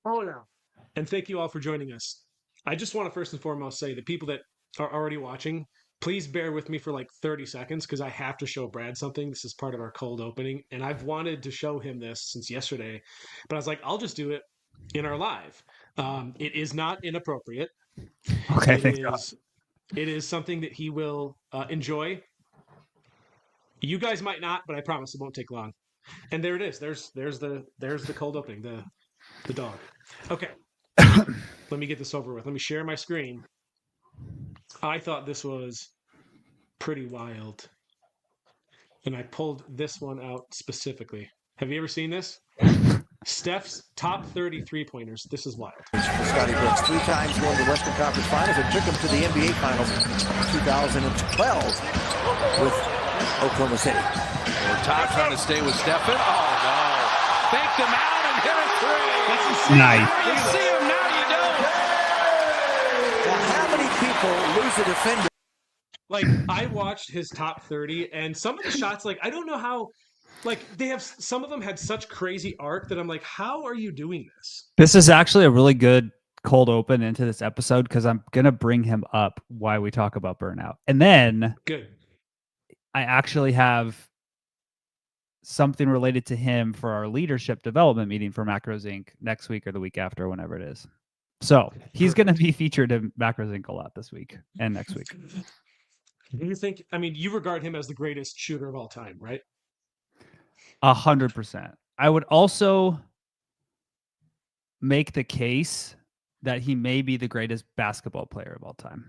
Oh, yeah. And thank you all for joining us. I just want to first and foremost say the people that are already watching, please bear with me for like 30 seconds because I have to show Brad something. This is part of our cold opening, and I've wanted to show him this since yesterday, but I was like, I'll just do it in our live. It is not inappropriate. Okay, It thanks God. is it is something that he will enjoy. You guys might not, but I promise it won't take long. And there it is. There's the cold opening. The dog. Okay. Let me get this over with. Let me share my screen. I thought this was pretty wild. And I pulled this one out specifically. Have you ever seen this? Steph's top 30 three-pointers. This is wild. Scotty Brooks, 3 times going to the Western Conference Finals and took him to the NBA Finals in 2012 with Oklahoma City. Todd trying to stay with Stephen. Oh, no. Faked him out and hit a three. Nice. You see him, now you don't. Now, how many people lose a defender? Like, I watched his top 30, and some of the shots, like, I don't know how, like, some of them had such crazy arc that I'm like, how are you doing this? This is actually a really good cold open into this episode because I'm going to bring him up while we talk about Burnout. And then Good. I actually have something related to him for our leadership development meeting for Macros Inc. next week or the week after, whenever it is. So he's going to be featured in Macros Inc. a lot this week and next week. Do you think, I mean, you regard him as the greatest shooter of all time, right? 100%. I would also make the case that he may be the greatest basketball player of all time.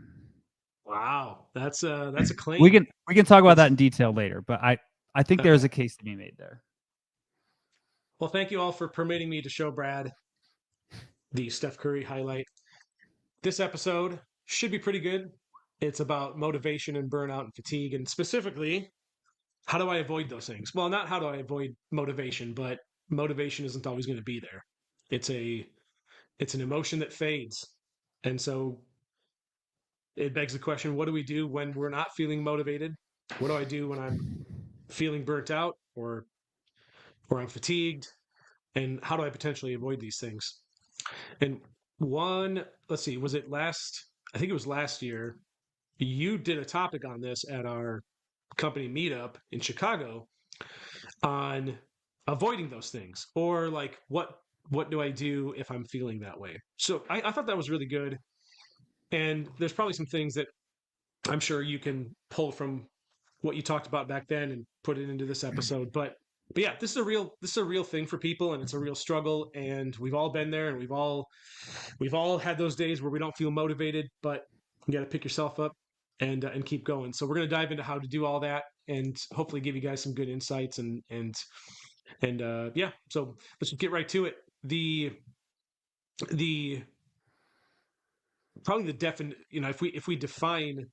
Wow, that's a claim. We can talk about that in detail later, but I think there's a case to be made there. Well, thank you all for permitting me to show Brad the Steph Curry highlight. This episode should be pretty good. It's about motivation and burnout and fatigue, and specifically, how do I avoid those things? Well, not how do I avoid motivation, but motivation isn't always going to be there. It's an emotion that fades. And so it begs the question, what do we do when we're not feeling motivated? What do I do when I'm feeling burnt out or I'm fatigued? And how do I potentially avoid these things? And let's see, I think it was last year, you did a topic on this at our company meetup in Chicago on avoiding those things, or like what do I do if I'm feeling that way? So I thought that was really good. And there's probably some things that I'm sure you can pull from what you talked about back then and put it into this episode. But yeah, this is a real thing for people, and it's a real struggle, and we've all been there, and we've all had those days where we don't feel motivated, but you got to pick yourself up and keep going. So we're going to dive into how to do all that, and hopefully give you guys some good insights and yeah. So let's get right to it. The probably if we define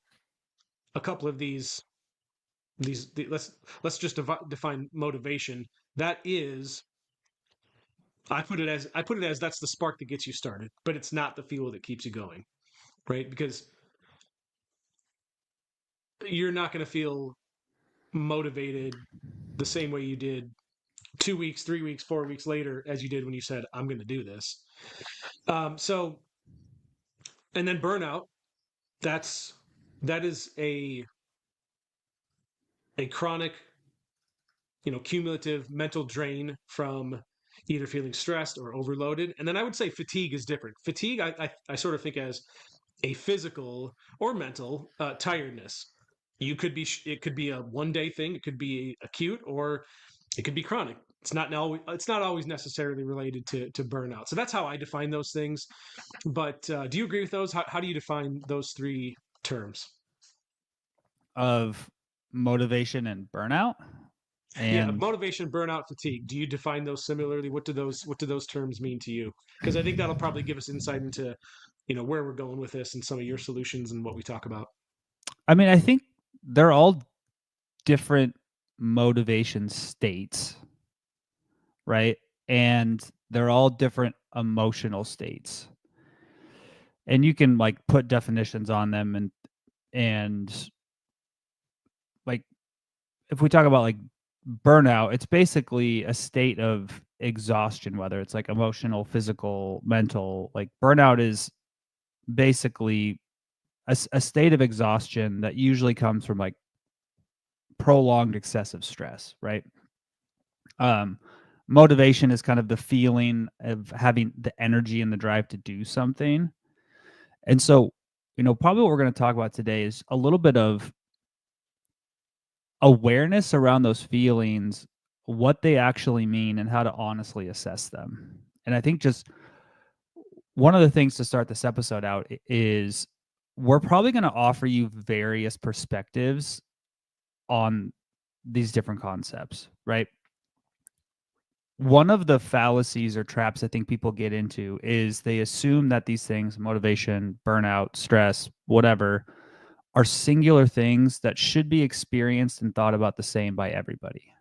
a couple of these let's just define motivation. That is, I put it as that's the spark that gets you started, but it's not the fuel that keeps you going, right? Because you're not going to feel motivated the same way you did 2 weeks, 3 weeks, 4 weeks later as you did when you said, I'm going to do this. So, and then burnout, that is a chronic, cumulative mental drain from either feeling stressed or overloaded. And then I would say fatigue is different. Fatigue, I sort of think as a physical or mental tiredness. It could be a one day thing. It could be acute, or it could be chronic. It's not always necessarily related to burnout. So that's how I define those things. But do you agree with those? How do you define those three terms? Of motivation and burnout? And motivation, burnout, fatigue. Do you define those similarly? What do those terms mean to you? Because I think that'll probably give us insight into, where we're going with this and some of your solutions and what we talk about. I mean, I think they're all different motivation states, right? And they're all different emotional states. And you can like put definitions on them and like if we talk about like burnout, it's basically a state of exhaustion, whether it's like emotional, physical, mental. Like burnout is basically a state of exhaustion that usually comes from like prolonged excessive stress, right? Motivation is kind of the feeling of having the energy and the drive to do something. And so, probably what we're going to talk about today is a little bit of awareness around those feelings, what they actually mean, and how to honestly assess them. And I think just one of the things to start this episode out is we're probably going to offer you various perspectives on these different concepts, right? One of the fallacies or traps I think people get into is they assume that these things, motivation, burnout, stress, whatever, are singular things that should be experienced and thought about the same by everybody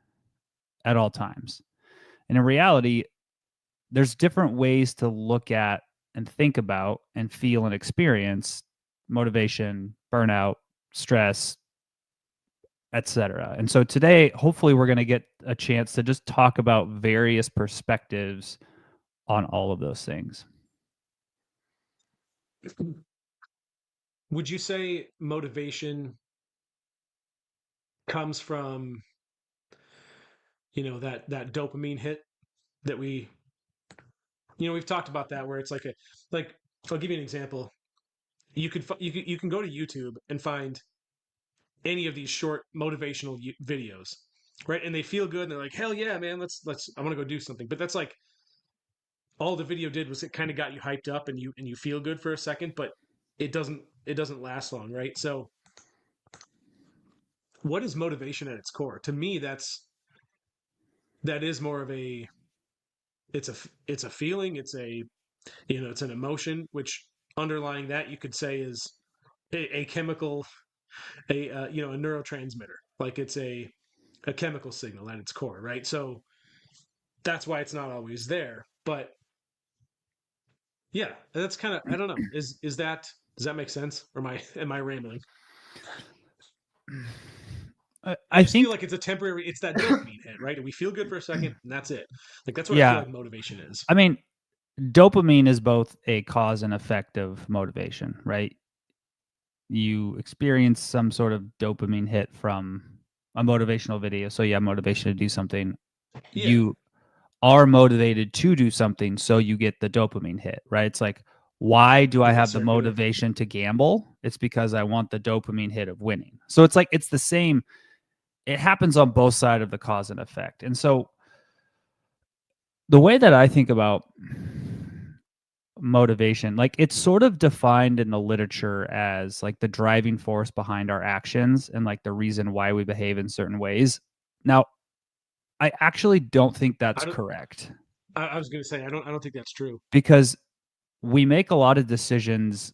at all times. And in reality, there's different ways to look at and think about and feel and experience motivation, burnout, stress, etc. And so today, hopefully, we're going to get a chance to just talk about various perspectives on all of those things. Would you say motivation comes from, that dopamine hit that we've talked about that, where it's like I'll give you an example. You can go to YouTube and find any of these short motivational videos, right? And they feel good, and they're like, hell yeah, man, let's I want to go do something. But that's like all the video did was it kind of got you hyped up and you feel good for a second, but it doesn't last long, right? So what is motivation at its core? To me, that is more of it's a feeling, it's an emotion, which underlying that you could say is a chemical, a neurotransmitter. Like it's a chemical signal at its core, right? So that's why it's not always there. But yeah, that's kind of, I don't know. Does that make sense? Or am I rambling? I just feel like it's it's that dopamine hit, right? And we feel good for a second, and that's it. Like that's what I feel like motivation is. I mean, dopamine is both a cause and effect of motivation, right? You experience some sort of dopamine hit from a motivational video. So you have motivation to do something. Yeah. You are motivated to do something, so you get the dopamine hit, right? It's like, why do I have the motivation to gamble? It's because I want the dopamine hit of winning. So it's like, it's the same. It happens on both sides of the cause and effect. And so the way that I think about motivation, like it's sort of defined in the literature as like the driving force behind our actions and like the reason why we behave in certain ways. Now, I actually don't think that's correct. I was going to say I don't think that's true, because we make a lot of decisions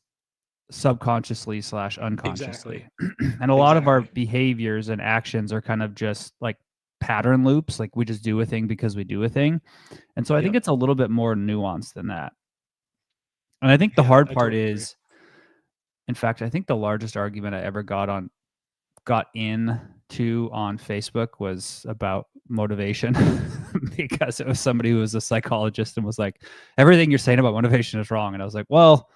subconsciously / unconsciously. Exactly. And a lot of our behaviors and actions are kind of just like pattern loops. Like we just do a thing because we do a thing. And so I think it's a little bit more nuanced than that. And I think the hard part is, in fact, I think the largest argument I ever got into on Facebook was about motivation because it was somebody who was a psychologist and was like, everything you're saying about motivation is wrong. And I was like, well,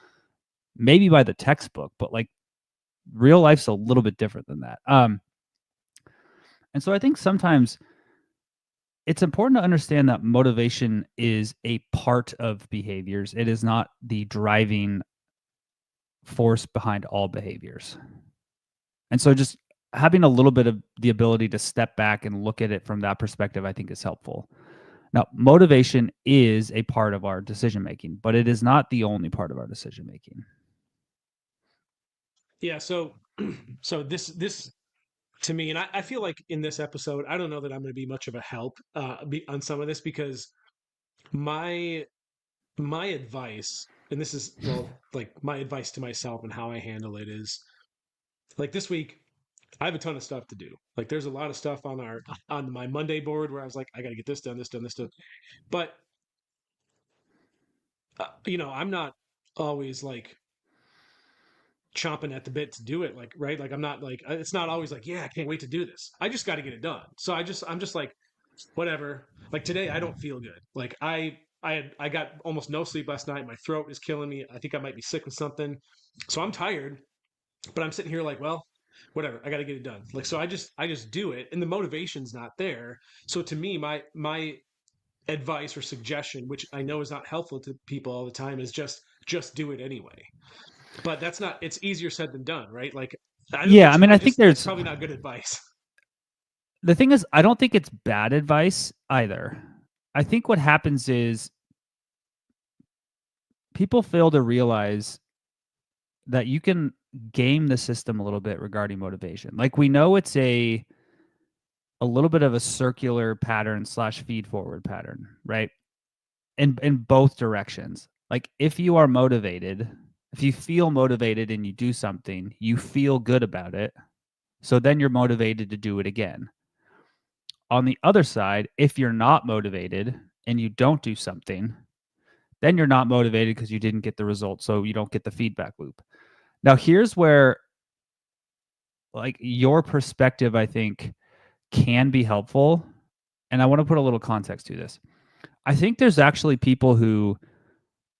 maybe by the textbook, but like real life's a little bit different than that. And so I think sometimes it's important to understand that motivation is a part of behaviors. It is not the driving force behind all behaviors. And so just having a little bit of the ability to step back and look at it from that perspective, I think is helpful. Now, motivation is a part of our decision making, but it is not the only part of our decision making. Yeah. So this to me, and I feel like in this episode, I don't know that I'm going to be much of a help on some of this, because my advice, and this is like my advice to myself and how I handle it is, like this week, I have a ton of stuff to do. Like there's a lot of stuff on my Monday board where I was like, I got to get this done, this done, this done. But I'm not always like chomping at the bit to do it, like, right? Like I'm not like, it's not always like, yeah, I can't wait to do this. I just got to get it done. So I'm just like, whatever. Like today, I don't feel good. Like I got almost no sleep last night. My throat is killing me. I think I might be sick with something. So I'm tired, but I'm sitting here like, well, whatever. I got to get it done. Like so, I just do it, and the motivation's not there. So to me, my advice or suggestion, which I know is not helpful to people all the time, is just do it anyway. But that's not. It's easier said than done, right? Like, Yeah, I mean, I think that's there's probably not good advice. the thing is, I don't think it's bad advice either. I think what happens is people fail to realize that you can game the system a little bit regarding motivation. Like we know it's a little bit of a circular pattern / feed forward pattern, right? In both directions. Like if you are motivated, if you feel motivated and you do something, you feel good about it. So then you're motivated to do it again. On the other side, if you're not motivated and you don't do something, then you're not motivated because you didn't get the result. So you don't get the feedback loop. Now, here's where like your perspective, I think, can be helpful. And I want to put a little context to this. I think there's actually people who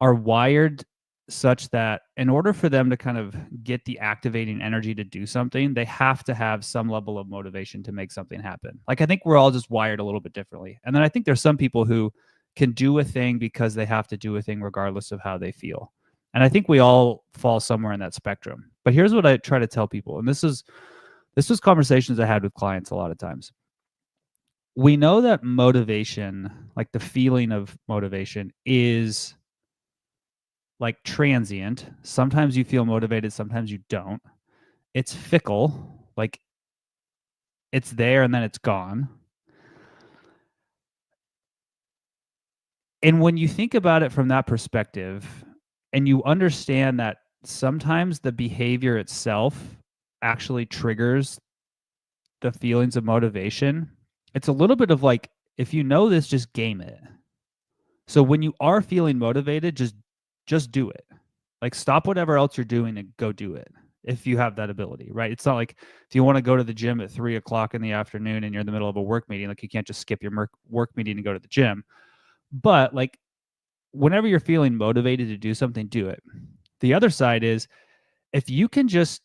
are wired such that in order for them to kind of get the activating energy to do something, they have to have some level of motivation to make something happen. Like I think we're all just wired a little bit differently. And then I think there's some people who can do a thing because they have to do a thing regardless of how they feel. And I think we all fall somewhere in that spectrum. But here's what I try to tell people, and this was conversations I had with clients a lot of times. We know that motivation, like the feeling of motivation, is like transient. Sometimes you feel motivated, sometimes you don't. It's fickle, like it's there and then it's gone. And when you think about it from that perspective and you understand that sometimes the behavior itself actually triggers the feelings of motivation, it's a little bit of like, if you know this, just game it. So when you are feeling motivated, just do it. Like stop whatever else you're doing and go do it if you have that ability, right? It's not like if you want to go to the gym at 3:00 in the afternoon and you're in the middle of a work meeting, like you can't just skip your work meeting and go to the gym. But like whenever you're feeling motivated to do something, do it. The other side is if you can just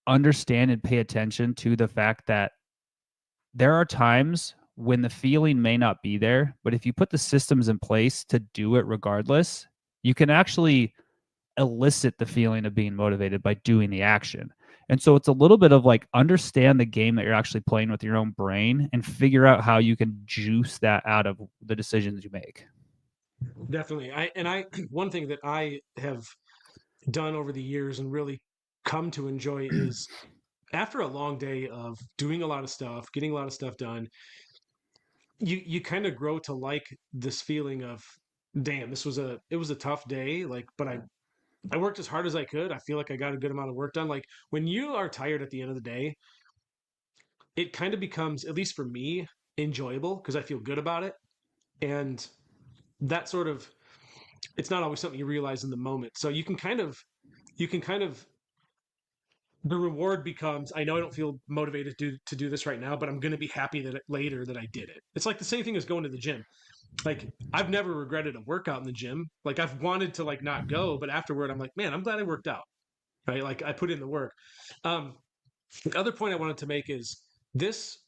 understand and pay attention to the fact that there are times when the feeling may not be there, but if you put the systems in place to do it regardless, you can actually elicit the feeling of being motivated by doing the action. And so it's a little bit of like understand the game that you're actually playing with your own brain and figure out how you can juice that out of the decisions you make. Definitely. One thing that I have done over the years and really come to enjoy is after a long day of doing a lot of stuff, getting a lot of stuff done, you kind of grow to like this feeling of, damn, it was a tough day, like, but I worked as hard as I could. I feel like I got a good amount of work done. Like when you are tired at the end of the day, it kind of becomes, at least for me, enjoyable because I feel good about it. And that sort of, it's not always something you realize in the moment. So you can kind of the reward becomes, I know I don't feel motivated to do this right now, but I'm going to be happy that later that I did it. It's like the same thing as going to the gym. Like I've never regretted a workout in the gym. Like I've wanted to like not go, but afterward I'm like, man, I'm glad I worked out. Right? Like I put in the work. Um, the other point I wanted to make is this: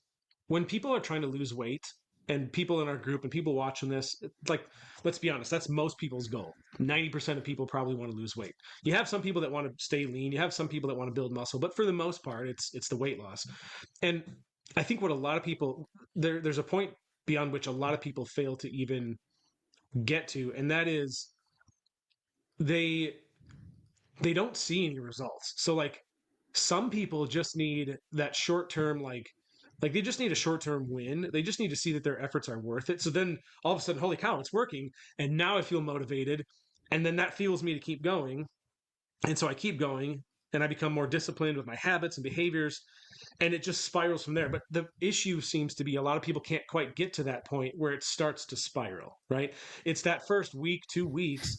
when people are trying to lose weight, and people in our group and people watching this, like, let's be honest, that's most people's goal. 90% of people probably want to lose weight. You have some people that want to stay lean. You have some people that want to build muscle, but for the most part, it's the weight loss. And I think what a lot of people there's a point beyond which a lot of people fail to even get to, and that is they they don't see any results. So like some people just need that short term like they just need a short term win. They just need to see that their efforts are worth it. So then all of a sudden, holy cow, it's working. And now I feel motivated. And then that fuels me to keep going. And so I keep going and I become more disciplined with my habits and behaviors. And it just spirals from there. But the issue seems to be a lot of people can't quite get to that point where it starts to spiral, right? It's that first week, 2 weeks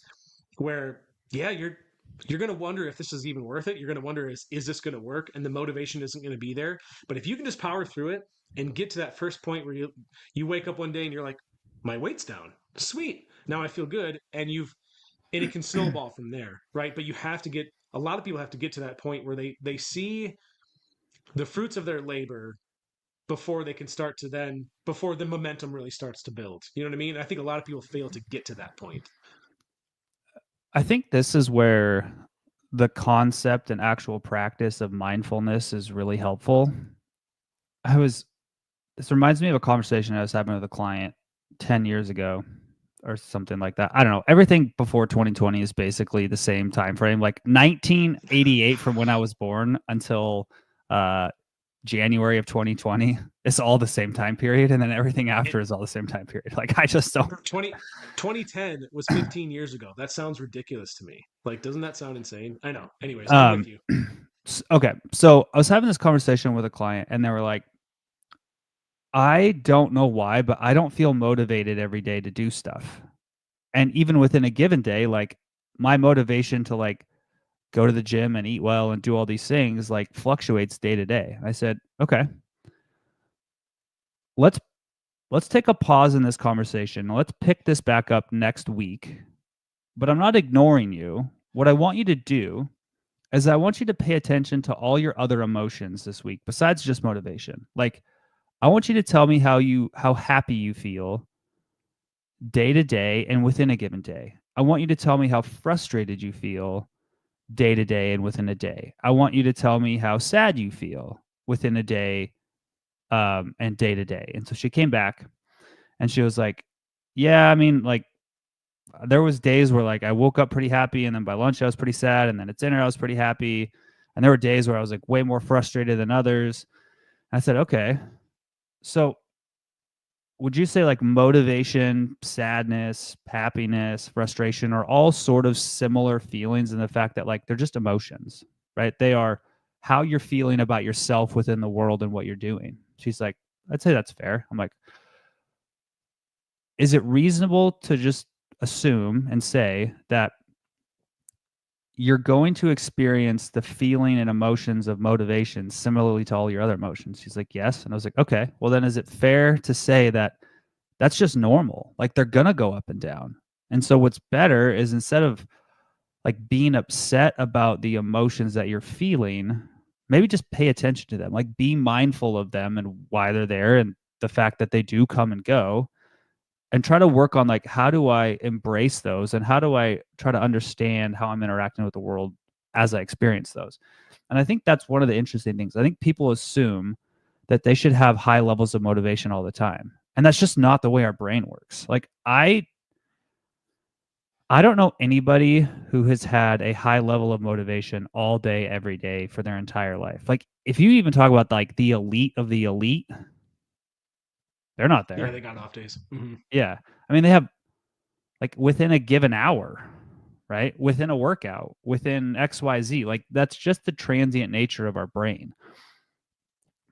where, yeah, you're going to wonder if this is even worth it. You're going to wonder, is this going to work? And the motivation isn't going to be there. But if you can just power through it and get to that first point where you wake up one day and you're like, my weight's down. Sweet. Now I feel good. And it can snowball from there, right? But you have to get, a lot of people have to get to that point where they see the fruits of their labor before they can start to then, before the momentum really starts to build. You know what I mean? I think a lot of people fail to get to that point. I think this is where the concept and actual practice of mindfulness is really helpful. This reminds me of a conversation I was having with a client 10 years ago or something like that. I don't know. Everything before 2020 is basically the same time frame. Like 1988 from when I was born until January of 2020 is all the same time period, and then everything after is all the same time period. Like I just don't. 2010 was 15 years ago. That sounds ridiculous to me. Like, doesn't that sound insane? I know. Anyways, I'm with you. Okay, so I was having this conversation with a client, and they were like, I don't know why, but I don't feel motivated every day to do stuff. And even within a given day, like my motivation to like go to the gym and eat well and do all these things like fluctuates day to day. I said, okay, let's take a pause in this conversation. Let's pick this back up next week. But I'm not ignoring you. What I want you to do is I want you to pay attention to all your other emotions this week besides just motivation. Like I want you to tell me how happy you feel day to day and within a given day. I want you to tell me how frustrated you feel day to day and within a day. I want you to tell me how sad you feel within a day and day to day. And so she came back and she was like, yeah, I mean, like there was days where like I woke up pretty happy and then by lunch I was pretty sad and then at dinner I was pretty happy. And there were days where I was like way more frustrated than others. And I said, okay, so would you say like motivation, sadness, happiness, frustration are all sort of similar feelings in the fact that like they're just emotions, right? They are how you're feeling about yourself within the world and what you're doing. She's like, I'd say that's fair. I'm like, is it reasonable to just assume and say that you're going to experience the feeling and emotions of motivation similarly to all your other emotions? She's like, yes. And I was like, okay, well then is it fair to say that that's just normal? Like they're going to go up and down. And so what's better is instead of like being upset about the emotions that you're feeling, maybe just pay attention to them, like be mindful of them and why they're there and the fact that they do come and go, and try to work on like, how do I embrace those and how do I try to understand how I'm interacting with the world as I experience those. And I think that's one of the interesting things. I think people assume that they should have high levels of motivation all the time. And that's just not the way our brain works. Like I don't know anybody who has had a high level of motivation all day, every day for their entire life. Like if you even talk about like the elite of the elite, they're not there. Yeah, they got off days. Mm-hmm. Yeah. I mean, they have like within a given hour, right? Within a workout, within XYZ, like that's just the transient nature of our brain.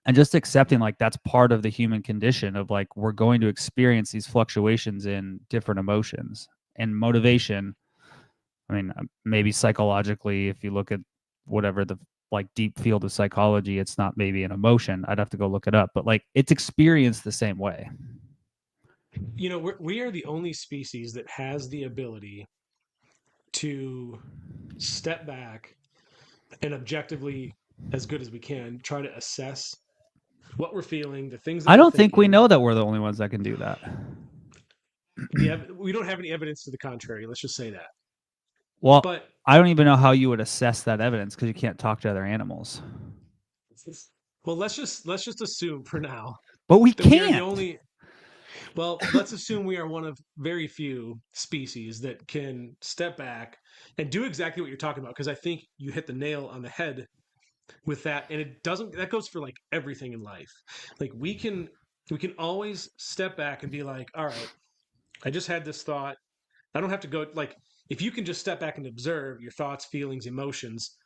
And just accepting like that's part of the human condition of like we're going to experience these fluctuations in different emotions and motivation. I mean, maybe psychologically, if you look at whatever the like deep field of psychology, it's not maybe an emotion. I'd have to go look it up, but like it's experienced the same way. You know, we are the only species that has the ability to step back and objectively, as good as we can, try to assess what we're feeling, the things that I we're don't think we thinking. know that we're the only ones that can do that. We don't have any evidence to the contrary. Let's just say that. Well, But I don't even know how you would assess that evidence because you can't talk to other animals. well, let's just assume for now But we that we are the can't. only. Well, let's assume we are one of very few species that can step back and do exactly what you're talking about. Because I think you hit the nail on the head with that, and it doesn't. That goes for like everything in life. Like we can always step back and be like, all right, I just had this thought. I don't have to go like if you can just step back and observe your thoughts, feelings, emotions,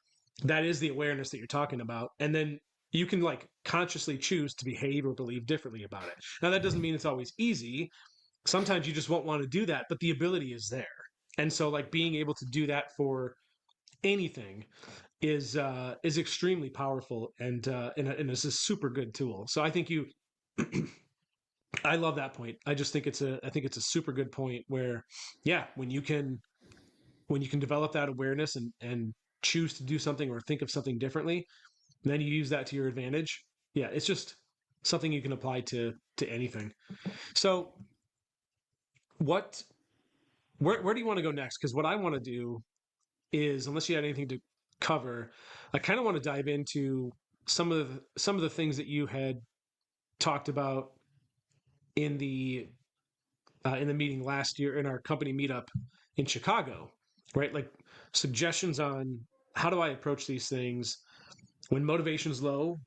that is the awareness that you're talking about. And then you can like consciously choose to behave or believe differently about it. Now that doesn't mean it's always easy. Sometimes you just won't want to do that, but the ability is there. And so like being able to do that for anything is extremely powerful and is a super good tool. So I think I love that point. I just think I think it's a super good point where, yeah, when you can develop that awareness and choose to do something or think of something differently, then you use that to your advantage. Yeah, it's just something you can apply to anything. So what where do you want to go next? Because what I want to do is, unless you had anything to cover, I kind of want to dive into some of the things that you had talked about in the meeting last year in our company meetup in Chicago, right? Like suggestions on how do I approach these things when motivation's low.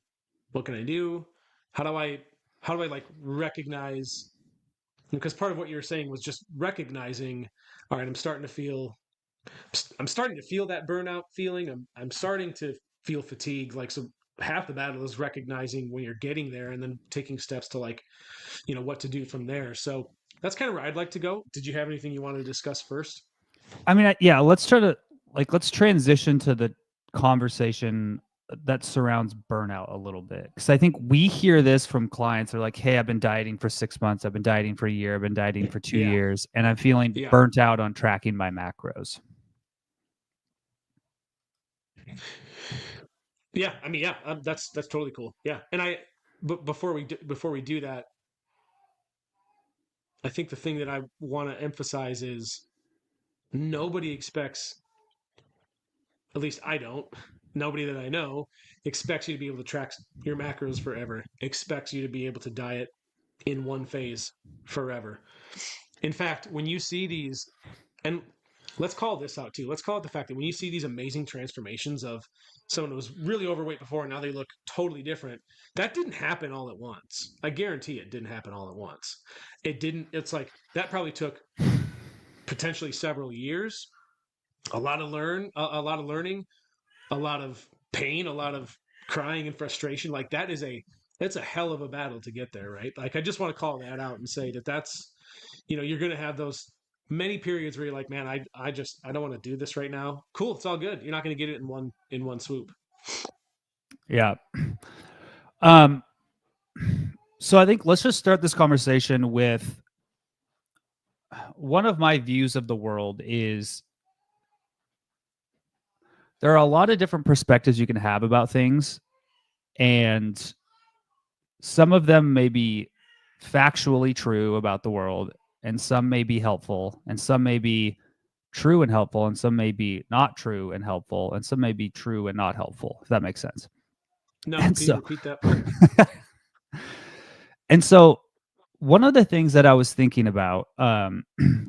What can I do? How do I like recognize? Because part of what you were saying was just recognizing. All right, I'm starting to feel that burnout feeling. I'm starting to feel fatigue. Like, so half the battle is recognizing when you're getting there and then taking steps to, like, what to do from there. So that's kind of where I'd like to go. Did you have anything you wanted to discuss first? I mean, yeah, let's transition to the conversation that surrounds burnout a little bit. Because I think we hear this from clients. They're like, hey, I've been dieting for 6 months. I've been dieting for a year. I've been dieting for 2 Yeah. years. And I'm feeling Yeah. burnt out on tracking my macros. Yeah. I mean, yeah, that's totally cool. Yeah. And but before we do that, I think the thing that I want to emphasize is nobody expects, at least I don't, nobody that I know expects you to be able to track your macros forever, expects you to be able to diet in one phase forever. In fact, when you see these, and let's call this out too, let's call it the fact that when you see these amazing transformations of someone who was really overweight before and now they look totally different, that didn't happen all at once. I guarantee it didn't happen all at once. It's like that probably took potentially several years, a lot of learning, a lot of pain, a lot of crying and frustration. Like that's a hell of a battle to get there, right? Like I just want to call that out and say that's you're going to have those many periods where you're like, man, I don't want to do this right now. Cool, it's all good. You're not going to get it in one swoop. Yeah. So I think let's just start this conversation with one of my views of the world is there are a lot of different perspectives you can have about things, and some of them may be factually true about the world, and some may be helpful, and some may be true and helpful, and some may be not true and helpful, and some may be true and not helpful, if that makes sense. No, And repeat that part. And so one of the things that I was thinking about a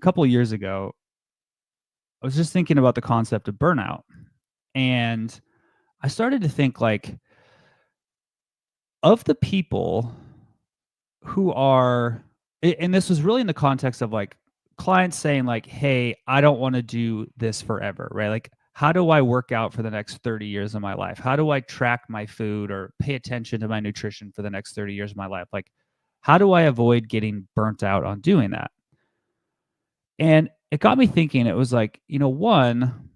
couple of years ago, I was just thinking about the concept of burnout. And I started to think, like, of the people who are, and this was really in the context of like clients saying like, hey, I don't want to do this forever, right? Like, how do I work out for the next 30 years of my life? How do I track my food or pay attention to my nutrition for the next 30 years of my life? Like, how do I avoid getting burnt out on doing that? And it got me thinking, it was like, one,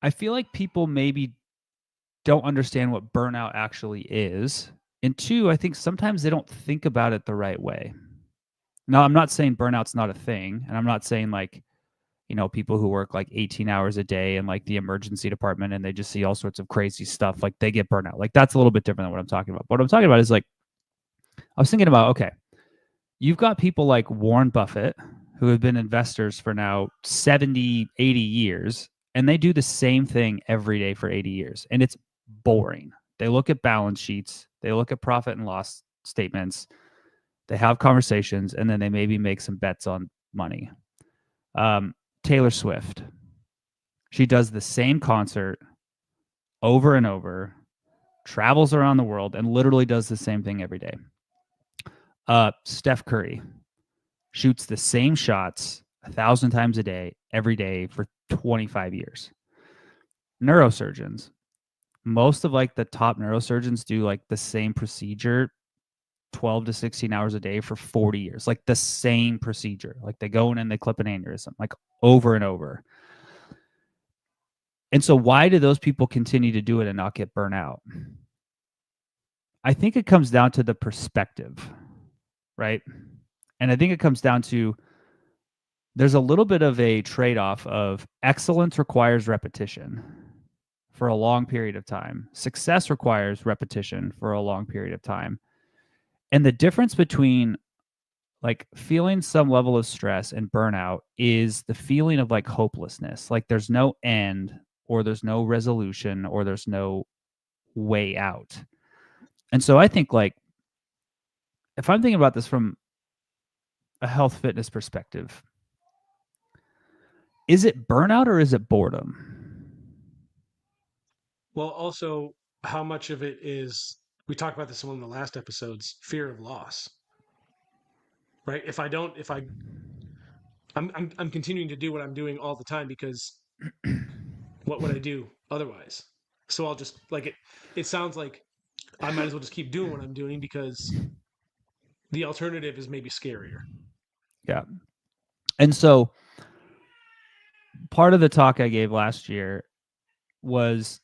I feel like people maybe don't understand what burnout actually is. And two, I think sometimes they don't think about it the right way. Now, I'm not saying burnout's not a thing. And I'm not saying like, people who work like 18 hours a day in like the emergency department and they just see all sorts of crazy stuff, like they get burnout. Like that's a little bit different than what I'm talking about. What I'm talking about is like, I was thinking about, okay, you've got people like Warren Buffett who have been investors for now 70, 80 years, and they do the same thing every day for 80 years. And it's boring. They look at balance sheets, they look at profit and loss statements, they have conversations, and then they maybe make some bets on money. Taylor Swift, she does the same concert over and over, travels around the world, and literally does the same thing every day. Steph Curry shoots the same shots 1,000 times a day, every day for 25 years. Neurosurgeons, most of like the top neurosurgeons do like the same procedure 12 to 16 hours a day for 40 years, like the same procedure. Like they go in and they clip an aneurysm, like over and over. And so why do those people continue to do it and not get burnt out? I think it comes down to the perspective, right? And I think it comes down to there's a little bit of a trade-off of excellence requires repetition for a long period of time. Success requires repetition for a long period of time. And the difference between like feeling some level of stress and burnout is the feeling of like hopelessness. Like there's no end or there's no resolution or there's no way out. And so I think like if I'm thinking about this from a health fitness perspective, is it burnout or is it boredom? Well, also, how much of it is, we talked about this in one of the last episodes, fear of loss, right? I'm continuing to do what I'm doing all the time because what would I do otherwise? So I'll just, like, it sounds like I might as well just keep doing what I'm doing because the alternative is maybe scarier. Yeah. And so part of the talk I gave last year was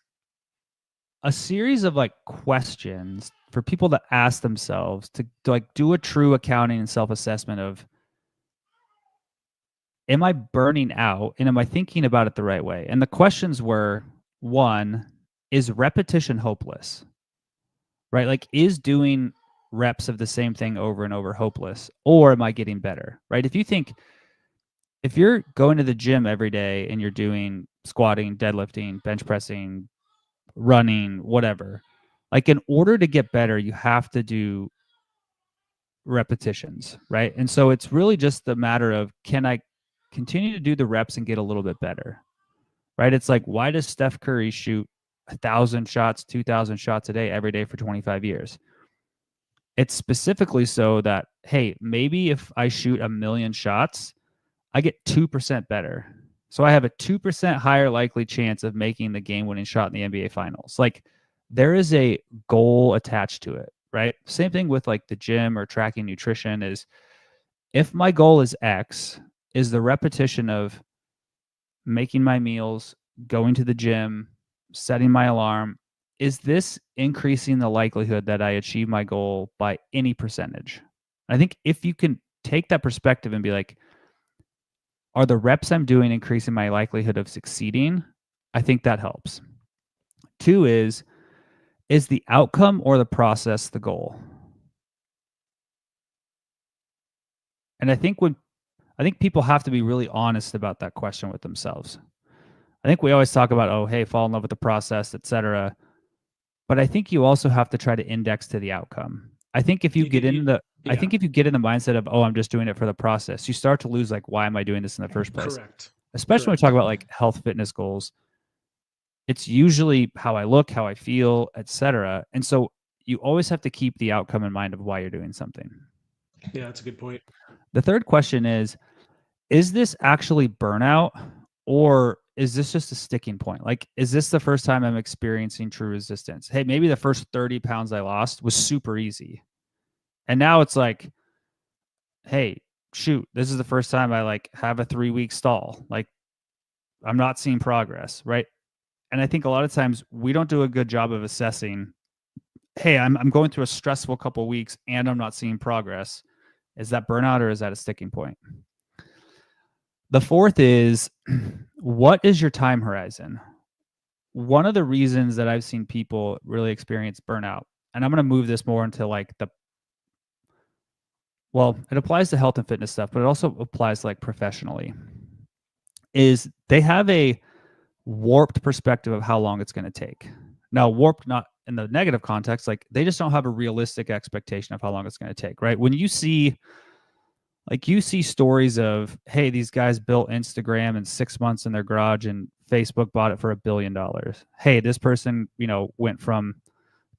a series of like questions for people to ask themselves to like do a true accounting and self-assessment of, am I burning out and am I thinking about it the right way? And the questions were, one, is repetition hopeless? Right? Like, is doing reps of the same thing over and over hopeless? Or am I getting better? Right? If you're going to the gym every day and you're doing squatting, deadlifting, bench pressing, running, whatever, like in order to get better, you have to do repetitions, right? And so it's really just the matter of, can I continue to do the reps and get a little bit better, right? It's like, why does Steph Curry shoot 1,000 shots, 2,000 shots a day every day for 25 years? It's specifically so that, hey, maybe if I shoot 1,000,000 shots, I get 2% better. So I have a 2% higher likely chance of making the game-winning shot in the NBA Finals. Like, there is a goal attached to it, right? Same thing with like the gym or tracking nutrition is, if my goal is X, is the repetition of making my meals, going to the gym, setting my alarm, is this increasing the likelihood that I achieve my goal by any percentage? I think if you can take that perspective and be like, are the reps I'm doing increasing my likelihood of succeeding? I think that helps. Two is the outcome or the process the goal? And I think people have to be really honest about that question with themselves. I think we always talk about, oh, hey, fall in love with the process, etc. But I think you also have to try to index to the outcome. I think if you get in the mindset of, oh, I'm just doing it for the process, you start to lose like, why am I doing this in the first place? Correct. Especially when we talk about like health fitness goals. It's usually how I look, how I feel, etc. And so you always have to keep the outcome in mind of why you're doing something. Yeah, that's a good point. The third question is this actually burnout, or is this just a sticking point? Like, is this the first time I'm experiencing true resistance? Hey, maybe the first 30 pounds I lost was super easy. And now it's like, hey, shoot, this is the first time I like have a 3-week stall. Like, I'm not seeing progress, right? And I think a lot of times we don't do a good job of assessing, hey, I'm going through a stressful couple of weeks and I'm not seeing progress. Is that burnout or is that a sticking point? The fourth is, what is your time horizon? One of the reasons that I've seen people really experience burnout, and I'm going to move this more into like it applies to health and fitness stuff, but it also applies to like professionally, is they have a warped perspective of how long it's going to take. Now, warped not in the negative context, like they just don't have a realistic expectation of how long it's going to take, right? When you see stories of, hey, these guys built Instagram in 6 months in their garage and Facebook bought it for $1 billion. Hey, this person, went from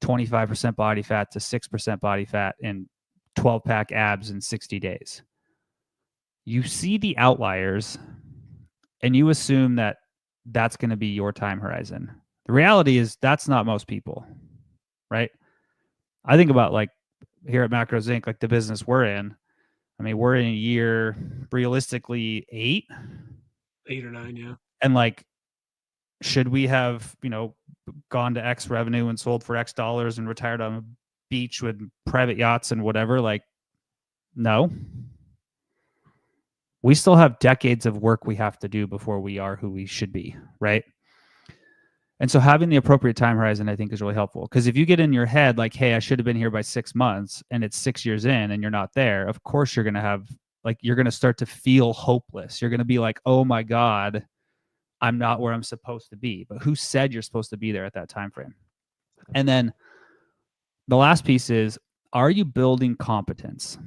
25% body fat to 6% body fat and 12-pack abs in 60 days. You see the outliers and you assume that that's going to be your time horizon. The reality is that's not most people, right? I think about like here at Macros Inc., like the business we're in. I mean, we're in a year, realistically, 8 or 9, yeah. And like, should we have, gone to X revenue and sold for X dollars and retired on beach with private yachts and whatever. Like, no. We still have decades of work we have to do before we are who we should be, right? And so having the appropriate time horizon, I think, is really helpful. Because if you get in your head like, hey, I should have been here by 6 months, and it's 6 years in and you're not there, of course you're going to have, like, you're going to start to feel hopeless. You're going to be like, oh my God, I'm not where I'm supposed to be. But who said you're supposed to be there at that time frame? And then the last piece is, are you building competence?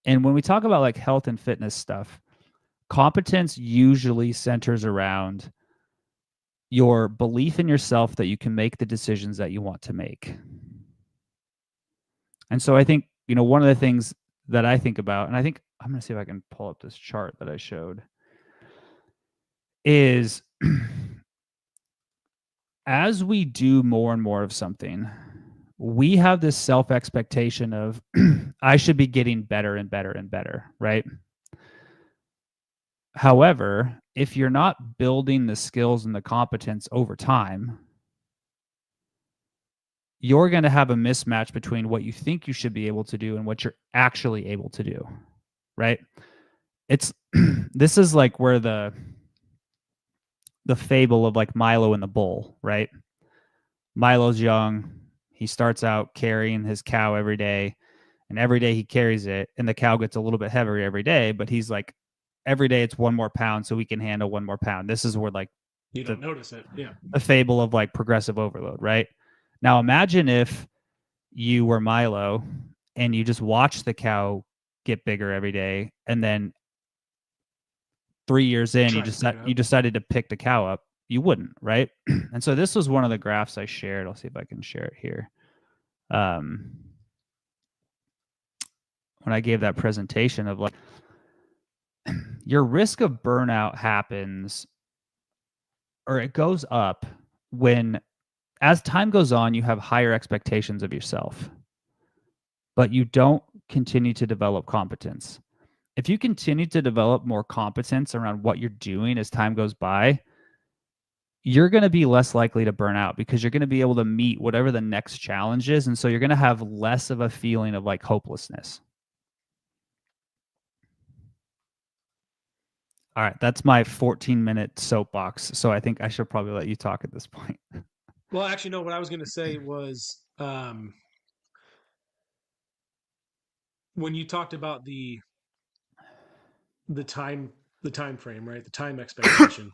And when we talk about like health and fitness stuff, competence usually centers around your belief in yourself that you can make the decisions that you want to make. And so I think, one of the things that I think about, and I think I'm going to see if I can pull up this chart that I showed, is as we do more and more of something, we have this self-expectation of I should be getting better and better and better, right? However, if you're not building the skills and the competence over time, you're going to have a mismatch between what you think you should be able to do and what you're actually able to do, right? This is like where the fable of like Milo and the bull, right? Milo's young. He starts out carrying his cow every day, and every day he carries it, and the cow gets a little bit heavier every day, but he's like, every day it's 1 more pound so we can handle 1 more pound. This is where like you don't notice it. Yeah. The fable of like progressive overload, right? Now imagine if you were Milo and you just watched the cow get bigger every day, and then 3 years in you decided to pick the cow up. You wouldn't, right? And so this was one of the graphs I shared. I'll see if I can share it here. When I gave that presentation of like, your risk of burnout happens, or it goes up when, as time goes on, you have higher expectations of yourself, but you don't continue to develop competence. If you continue to develop more competence around what you're doing as time goes by, you're going to be less likely to burn out because you're going to be able to meet whatever the next challenge is. And so you're going to have less of a feeling of like hopelessness. All right, that's my 14-minute soapbox. So I think I should probably let you talk at this point. Well, actually, no, what I was going to say was when you talked about the time frame, right? The time expectation.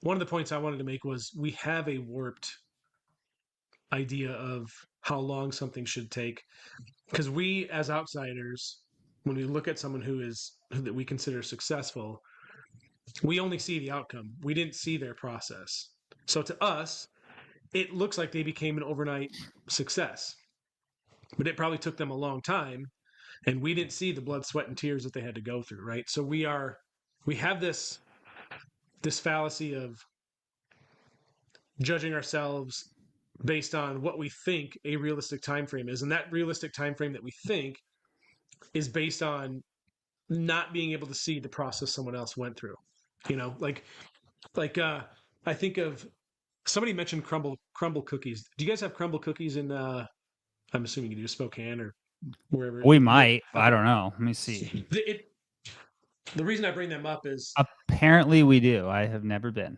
One of the points I wanted to make was we have a warped idea of how long something should take, because we as outsiders, when we look at someone that we consider successful, we only see the outcome. We didn't see their process. So to us, it looks like they became an overnight success, but it probably took them a long time, and we didn't see the blood, sweat, and tears that they had to go through, right? So we have this fallacy of judging ourselves based on what we think a realistic time frame is, and that realistic time frame that we think is based on not being able to see the process someone else went through. I think of somebody mentioned crumble cookies. Do you guys have crumble cookies in I'm assuming you do, Spokane or wherever? We might. I don't know. Let me see. The reason I bring them up is apparently we do. I have never been.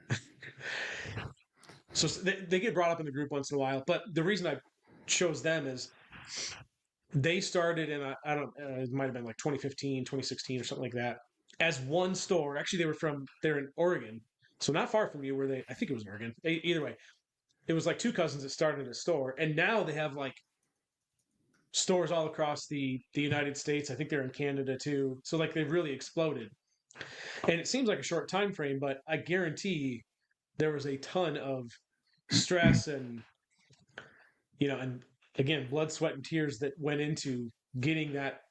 So they get brought up in the group once in a while, but the reason I chose them is they started in it might have been like 2015, 2016 or something like that, as one store. Actually, they're in Oregon, so not far from you. I think it was in Oregon. Either way, it was like two cousins that started a store, and now they have like stores all across the United States. I think they're in Canada too. So like they've really exploded, and it seems like a short time frame, but I guarantee there was a ton of stress and again, blood, sweat, and tears that went into getting that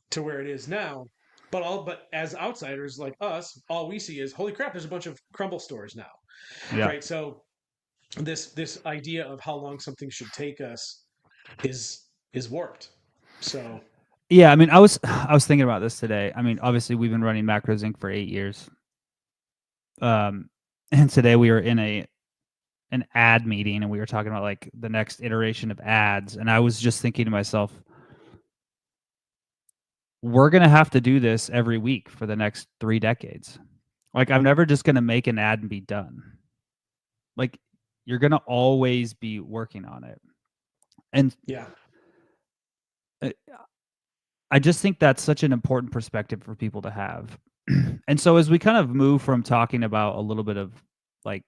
to where it is now. But as outsiders like us, all we see is, holy crap, there's a bunch of crumble stores now. Yeah. Right. So this idea of how long something should take us is warped. So yeah, I mean, I was thinking about this today. I mean, obviously we've been running Macros Inc. for 8 years. And today we were in an ad meeting and we were talking about like the next iteration of ads. And I was just thinking to myself, we're going to have to do this every week for the next 3 decades. Like, I'm never just going to make an ad and be done. Like, you're going to always be working on it. And Yeah. I just think that's such an important perspective for people to have. And so as we kind of move from talking about a little bit of like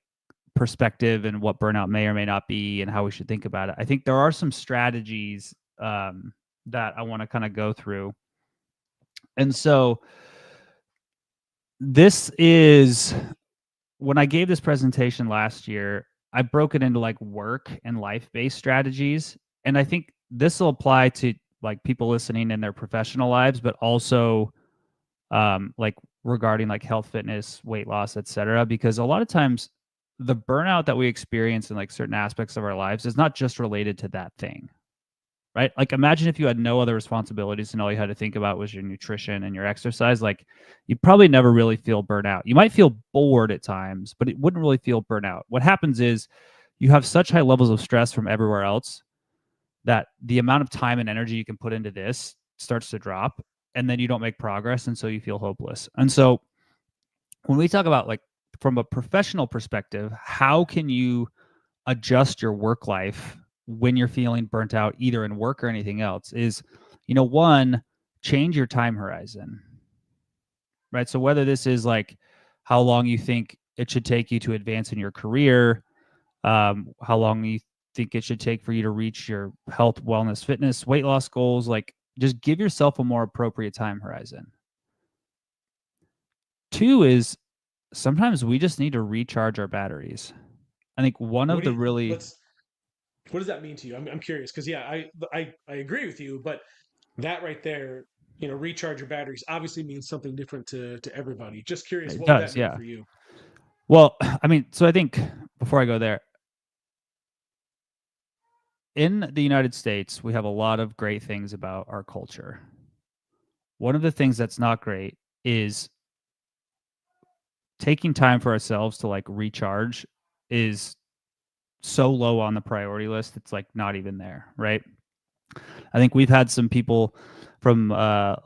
perspective and what burnout may or may not be and how we should think about it, I think there are some strategies that I want to kind of go through. And so this is, when I gave this presentation last year, I broke it into like work and life-based strategies. And I think this will apply to like people listening in their professional lives, but also like regarding like health, fitness, weight loss, etc. Because a lot of times the burnout that we experience in like certain aspects of our lives is not just related to that thing, right? Like, imagine if you had no other responsibilities and all you had to think about was your nutrition and your exercise. Like, you'd probably never really feel burnout. You might feel bored at times, but it wouldn't really feel burnout. What happens is you have such high levels of stress from everywhere else that the amount of time and energy you can put into this starts to drop, and then you don't make progress, and so you feel hopeless. And so when we talk about like from a professional perspective, how can you adjust your work life when you're feeling burnt out, either in work or anything else, is, one, change your time horizon, right? So whether this is like how long you think it should take you to advance in your career, how long you think it should take for you to reach your health, wellness, fitness, weight loss goals, like just give yourself a more appropriate time horizon. 2 is sometimes we just need to recharge our batteries. I think one of the really... What does that mean to you? I'm curious because I agree with you, but that right there, recharge your batteries obviously means something different to everybody. Just curious, what would that mean for you? Well, I mean, so I think before I go there, in the United States, we have a lot of great things about our culture. One of the things that's not great is taking time for ourselves to like recharge is so low on the priority list. It's like not even there, right? I think we've had some people from